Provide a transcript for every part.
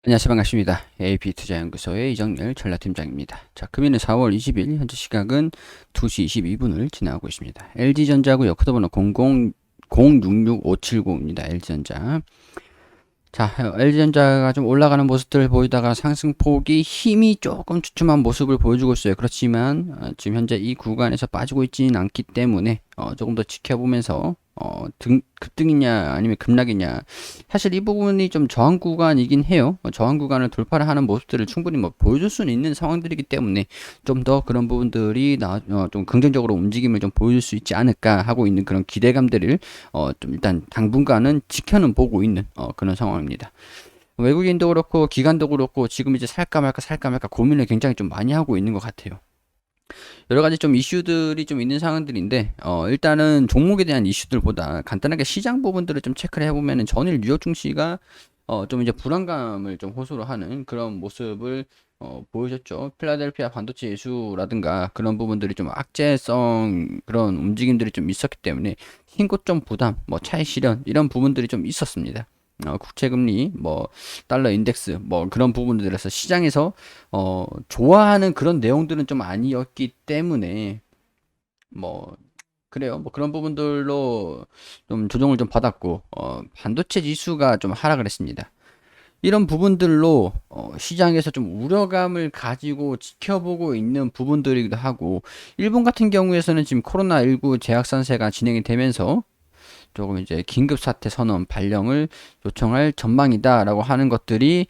안녕하세요. 반갑습니다. AP투자연구소의 이정렬 전략팀장입니다. 자, 금일은 4월 20일, 현재 시각은 2시 22분을 지나고 있습니다. LG전자고요. 코드번호 0066570입니다. LG전자. 자, LG전자가 좀 올라가는 모습들을 보이다가 상승폭이 힘이 조금 주춤한 모습을 보여주고 있어요. 그렇지만 지금 현재 이 구간에서 빠지고 있지는 않기 때문에 조금 더 지켜보면서 급등이냐 아니면 급락이냐, 사실 이 부분이 좀 저항 구간이긴 해요. 저항 구간을 돌파를 하는 모습들을 충분히 보여줄 수는 있는 상황들이기 때문에 좀 더 그런 부분들이 좀 긍정적으로 움직임을 좀 보여줄 수 있지 않을까 하고 있는 그런 기대감들을 좀 일단 당분간은 지켜는 보고 있는 그런 상황입니다. 외국인도 그렇고 기관도 그렇고 지금 이제 살까 말까 고민을 굉장히 좀 많이 하고 있는 것 같아요. 여러 가지 좀 이슈들이 좀 있는 상황들인데, 일단은 종목에 대한 이슈들보다 간단하게 시장 부분들을 좀 체크를 해보면은 전일 뉴욕 증시가 좀 이제 불안감을 좀 호소를 하는 그런 모습을 보여줬죠. 필라델피아 반도체 지수라든가 그런 부분들이 좀 악재성 그런 움직임들이 좀 있었기 때문에 신고점 부담, 뭐 차익 실현 이런 부분들이 좀 있었습니다. 국채금리, 뭐 달러 인덱스, 뭐 그런 부분들에서 시장에서 좋아하는 그런 내용들은 좀 아니었기 때문에 뭐 그래요. 뭐 그런 부분들로 좀 조정을 좀 받았고, 반도체 지수가 좀 하락을 했습니다. 이런 부분들로 시장에서 좀 우려감을 가지고 지켜보고 있는 부분들이기도 하고, 일본 같은 경우에서는 지금 코로나19 재확산세가 진행이 되면서 조금 이제 긴급 사태 선언 발령을 요청할 전망이다라고 하는 것들이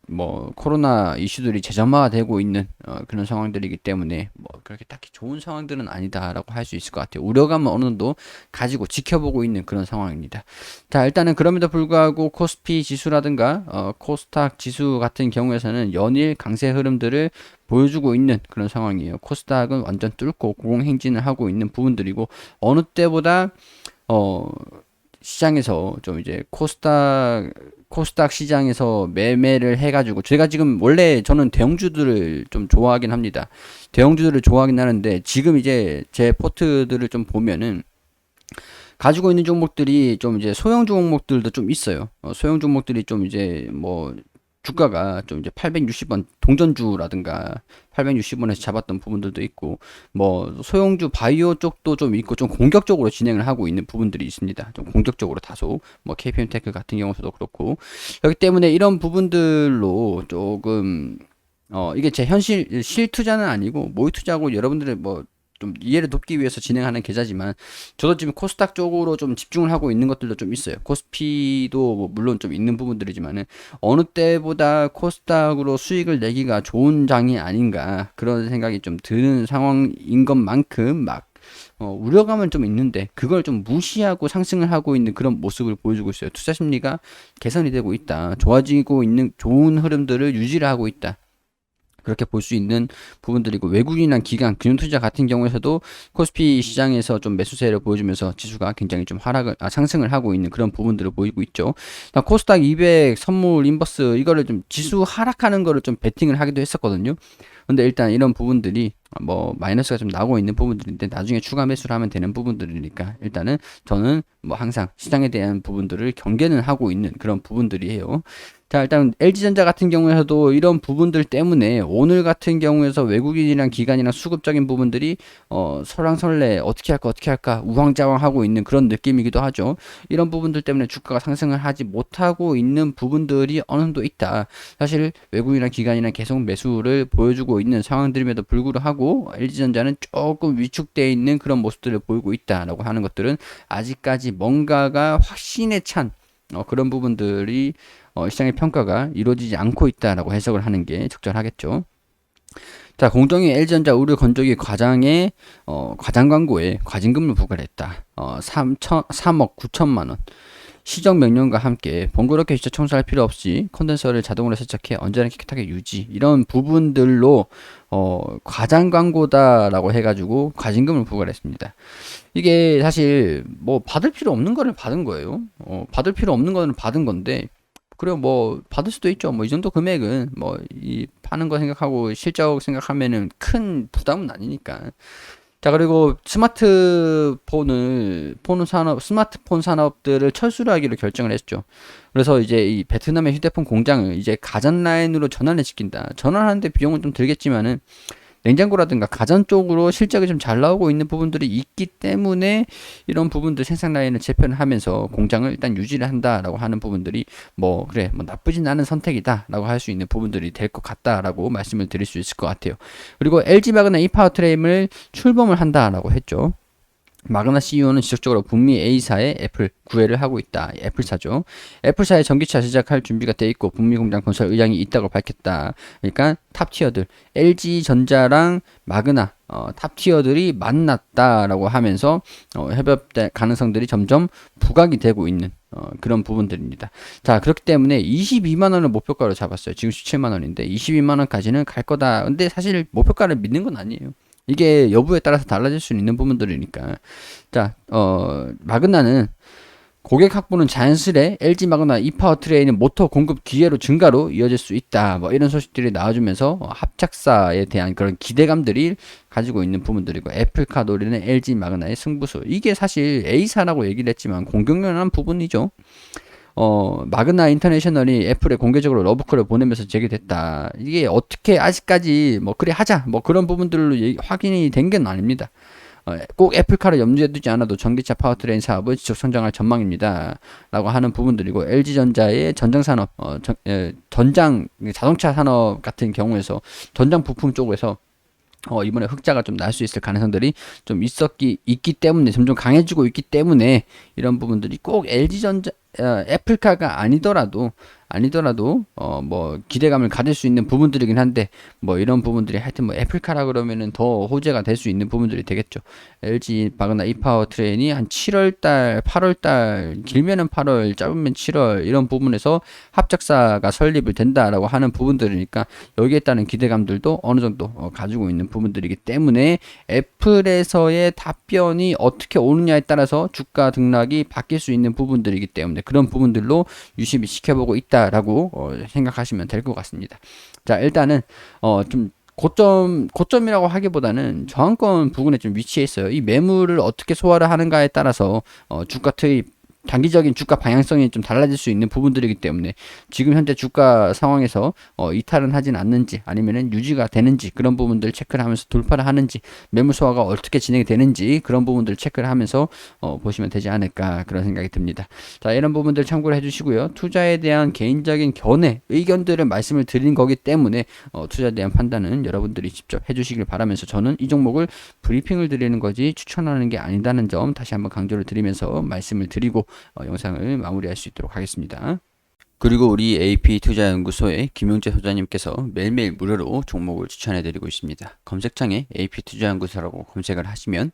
뭐 코로나 이슈들이 재점화가 되고 있는 그런 상황들이기 때문에 뭐 그렇게 딱히 좋은 상황들은 아니다라고 할 수 있을 것 같아요. 우려감은 어느 정도 가지고 지켜보고 있는 그런 상황입니다. 자, 일단은 그럼에도 불구하고 코스피 지수라든가 코스닥 지수 같은 경우에서는 연일 강세 흐름들을 보여주고 있는 그런 상황이에요. 코스닥은 완전 뚫고 고공행진을 하고 있는 부분들이고, 어느 때보다 어, 시장에서 좀 이제 코스닥 시장에서 매매를 해가지고, 제가 지금 원래 저는 대형주들을 좀 좋아하긴 합니다. 대형주들을 좋아하긴 하는데 지금 이제 제 포트들을 좀 보면은 가지고 있는 종목들이 좀 이제 소형 종목들도 좀 있어요. 소형 종목들이 좀 이제 뭐 주가가 좀 이제 860원 동전주라든가 860원에서 잡았던 부분들도 있고, 뭐 소형주 바이오 쪽도 좀 있고 좀 공격적으로 진행을 하고 있는 부분들이 있습니다. 좀 공격적으로 다소 뭐 KPM테크 같은 경우도 그렇고, 그렇기 때문에 이런 부분들로 조금 이게 제 현실 실투자는 아니고 모의 투자고, 여러분들의 뭐 좀 이해를 돕기 위해서 진행하는 계좌지만 저도 지금 코스닥 쪽으로 좀 집중을 하고 있는 것들도 좀 있어요. 코스피도 뭐 물론 좀 있는 부분들이지만은 어느 때보다 코스닥으로 수익을 내기가 좋은 장이 아닌가 그런 생각이 좀 드는 상황인 것만큼 막 우려감은 좀 있는데 그걸 좀 무시하고 상승을 하고 있는 그런 모습을 보여주고 있어요. 투자 심리가 개선이 되고 있다. 좋아지고 있는 좋은 흐름들을 유지를 하고 있다. 그렇게 볼 수 있는 부분들이고, 외국인이나 기관, 금융투자 같은 경우에서도 코스피 시장에서 좀 매수세를 보여주면서 지수가 굉장히 좀 상승을 하고 있는 그런 부분들을 보이고 있죠. 코스닥 200 선물 인버스 이거를 좀 지수 하락하는 거를 좀 베팅을 하기도 했었거든요. 근데 일단 이런 부분들이 뭐 마이너스가 좀 나오고 있는 부분들인데 나중에 추가 매수를 하면 되는 부분들이니까 일단은 저는 뭐 항상 시장에 대한 부분들을 경계는 하고 있는 그런 부분들이에요. 자, 일단 LG전자 같은 경우에서도 이런 부분들 때문에 오늘 같은 경우에서 외국인이랑 기관이랑 수급적인 부분들이 설왕설래 어떻게 할까 우왕좌왕하고 있는 그런 느낌이기도 하죠. 이런 부분들 때문에 주가가 상승을 하지 못하고 있는 부분들이 어느 정도 있다. 사실 외국인이랑 기관이랑 계속 매수를 보여주고 있는 상황들임에도 불구하고 LG전자는 조금 위축되어 있는 그런 모습들을 보이고 있다라고 하는 것들은 아직까지 뭔가가 확신에 찬 그런 부분들이 시장의 평가가 이루어지지 않고 있다라고 해석을 하는 게 적절하겠죠. 자, 공정위 LG전자 의료 건조기 과장의 과장 광고에 과징금을 부과를 했다. 3억 9천만 원. 시정 명령과 함께 번거롭게 주차 청소할 필요 없이 컨덴서를 자동으로 세척해 언제나 깨끗하게 유지, 이런 부분들로 과장 광고다라고 해가지고 과징금을 부과를 했습니다. 이게 사실 뭐 받을 필요 없는 거를 받은 거예요. 받을 필요 없는 거는 받은 건데, 그래요. 뭐 받을 수도 있죠. 뭐 이 정도 금액은 뭐 이 파는 거 생각하고 실적 생각하면은 큰 부담은 아니니까. 자, 그리고 스마트폰 산업들을 철수를 하기로 결정을 했죠. 그래서 이제 이 베트남의 휴대폰 공장을 이제 가전 라인으로 전환을 시킨다. 전환하는데 비용은 좀 들겠지만은 냉장고라든가 가전 쪽으로 실적이 좀 잘 나오고 있는 부분들이 있기 때문에 이런 부분들 생산 라인을 재편을 하면서 공장을 일단 유지를 한다라고 하는 부분들이 뭐 그래 뭐 나쁘진 않은 선택이다라고 할 수 있는 부분들이 될 것 같다라고 말씀을 드릴 수 있을 것 같아요. 그리고 LG 마그나 이파워트레임을 출범을 한다라고 했죠. 마그나 CEO는 지속적으로 북미 A사에 애플 구애를 하고 있다. 애플사죠. 애플사의 전기차 제작할 준비가 돼 있고 북미 공장 건설 의향이 있다고 밝혔다. 그러니까 탑티어들 LG전자랑 마그나 탑티어들이 만났다라고 하면서 협업 가능성들이 점점 부각이 되고 있는 그런 부분들입니다. 자, 그렇기 때문에 22만 원을 목표가로 잡았어요. 지금 17만 원인데 22만 원까지는 갈 거다. 근데 사실 목표가를 믿는 건 아니에요. 이게 여부에 따라서 달라질 수 있는 부분들이니까. 자, 마그나는 고객 확보는 자연스레 LG 마그나 이파워트레인의 모터 공급 기회로 증가로 이어질 수 있다. 뭐 이런 소식들이 나와주면서 합작사에 대한 그런 기대감들이 가지고 있는 부분들이고 애플카 노리는 LG 마그나의 승부수. 이게 사실 A사라고 얘기를 했지만 공경련한 부분이죠. 마그나 인터내셔널이 애플에 공개적으로 러브콜을 보내면서 제기됐다. 이게 어떻게 아직까지 뭐 그래 하자 뭐 그런 부분들로 확인이 된 건 아닙니다. 꼭 애플카를 염두에 두지 않아도 전기차 파워트레인 사업은 지속 성장할 전망입니다. 라고 하는 부분들이고 LG전자의 전장 산업, 전장 자동차 산업 같은 경우에서 전장 부품 쪽에서 이번에 흑자가 좀 날 수 있을 가능성들이 좀 있기 때문에 점점 강해지고 있기 때문에 이런 부분들이 꼭 LG전자 애플카가 아니더라도 뭐 기대감을 가질 수 있는 부분들이긴 한데 뭐 이런 부분들이 하여튼 뭐 애플카라 그러면은 더 호재가 될 수 있는 부분들이 되겠죠. LG 마그나 이파워 트레인이 한 7월달, 8월달 길면은 8월, 짧으면 7월 이런 부분에서 합작사가 설립을 된다라고 하는 부분들이니까 여기에 따른 기대감들도 어느 정도 가지고 있는 부분들이기 때문에 애플에서의 답변이 어떻게 오느냐에 따라서 주가 등락이 바뀔 수 있는 부분들이기 때문에 그런 부분들로 유심히 지켜보고 있다라고 생각하시면 될 것 같습니다. 자, 일단은 좀 고점이라고 하기보다는 저항권 부근에 좀 위치해 있어요. 이 매물을 어떻게 소화를 하는가에 따라서 주가 투입 단기적인 주가 방향성이 좀 달라질 수 있는 부분들이기 때문에 지금 현재 주가 상황에서 이탈은 하진 않는지 아니면은 유지가 되는지 그런 부분들 체크를 하면서 돌파를 하는지 매물 소화가 어떻게 진행이 되는지 그런 부분들 체크를 하면서 보시면 되지 않을까 그런 생각이 듭니다. 자, 이런 부분들 참고를 해주시고요. 투자에 대한 개인적인 견해 의견들을 말씀을 드린 거기 때문에 투자에 대한 판단은 여러분들이 직접 해주시길 바라면서 저는 이 종목을 브리핑을 드리는 거지 추천하는 게 아니다는 점 다시 한번 강조를 드리면서 말씀을 드리고 영상을 마무리할 수 있도록 하겠습니다. 그리고 우리 AP투자연구소의 김용재 소장님께서 매일매일 무료로 종목을 추천해드리고 있습니다. 검색창에 AP투자연구소라고 검색을 하시면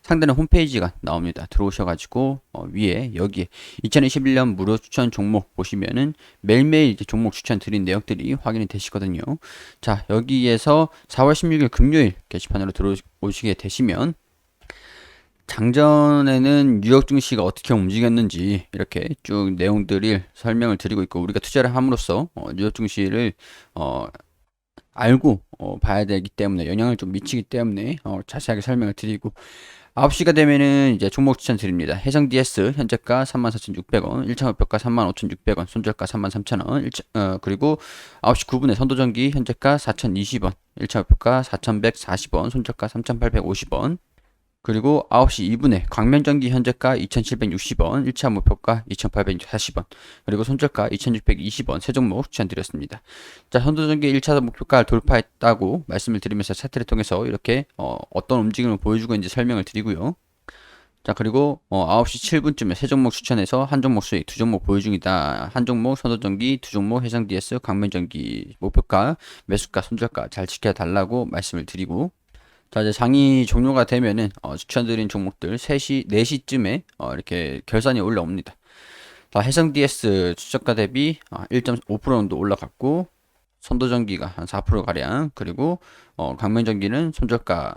상단에 홈페이지가 나옵니다. 들어오셔가지고 위에 여기에 2021년 무료 추천 종목 보시면은 매일매일 이제 종목 추천 드린 내역들이 확인이 되시거든요. 자, 여기에서 4월 16일 금요일 게시판으로 들어오시게 되시면 장전에는 뉴욕 증시가 어떻게 움직였는지 이렇게 쭉 내용들을 설명을 드리고 있고 우리가 투자를 함으로써 뉴욕 증시를 알고 봐야 되기 때문에 영향을 좀 미치기 때문에 자세하게 설명을 드리고 9시가 되면은 이제 종목 추천 드립니다. 해성 DS 현재가 34,600원, 1차 목표가 35,600원, 손절가 33,000원, 그리고 9시 9분에 선도전기 현재가 4,020원, 1차 목표가 4,140원, 손절가 3,850원. 그리고 9시 2분에 광면전기 현재가 2,760원, 1차 목표가 2,840원, 그리고 손절가 2,620원 세 종목 추천드렸습니다. 자, 선도전기 1차 목표가를 돌파했다고 말씀을 드리면서 차트를 통해서 이렇게 어떤 움직임을 보여주고 있는지 설명을 드리고요. 자, 그리고 9시 7분쯤에 세 종목 추천해서 한 종목 수익, 두 종목 보유 중이다. 한 종목 선도전기, 두 종목 해상 DS, 광면전기 목표가, 매수가, 손절가 잘 지켜달라고 말씀을 드리고 자, 이제 장이 종료가 되면은 추천드린 종목들 3시, 4시쯤에 이렇게 결산이 올라옵니다. 자, 해성 DS 추적가 대비 1.5% 정도 올라갔고 선도전기가 한 4% 가량 그리고 광면전기는 손절가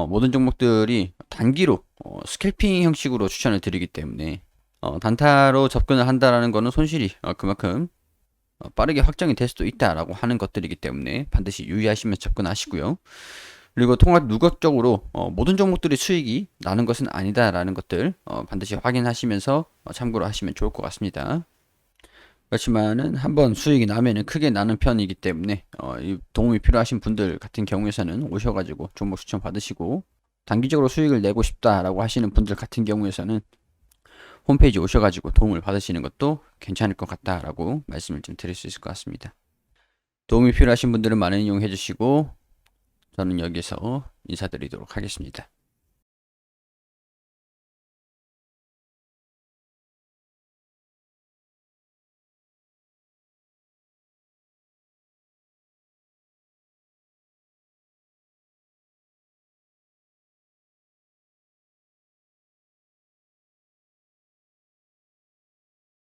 모든 종목들이 단기로 스캘핑 형식으로 추천을 드리기 때문에 단타로 접근을 한다라는 거는 손실이 그만큼 빠르게 확정이 될 수도 있다라고 하는 것들이기 때문에 반드시 유의하시면서 접근하시고요. 그리고 통합 누적적으로 모든 종목들이 수익이 나는 것은 아니다라는 것들 반드시 확인하시면서 참고를 하시면 좋을 것 같습니다. 그렇지만은 한번 수익이 나면은 크게 나는 편이기 때문에 이 도움이 필요하신 분들 같은 경우에서는 오셔가지고 종목 추천 받으시고, 단기적으로 수익을 내고 싶다라고 하시는 분들 같은 경우에서는 홈페이지 오셔가지고 도움을 받으시는 것도 괜찮을 것 같다라고 말씀을 좀 드릴 수 있을 것 같습니다. 도움이 필요하신 분들은 많은 이용해 주시고, 저는 여기서 인사드리도록 하겠습니다.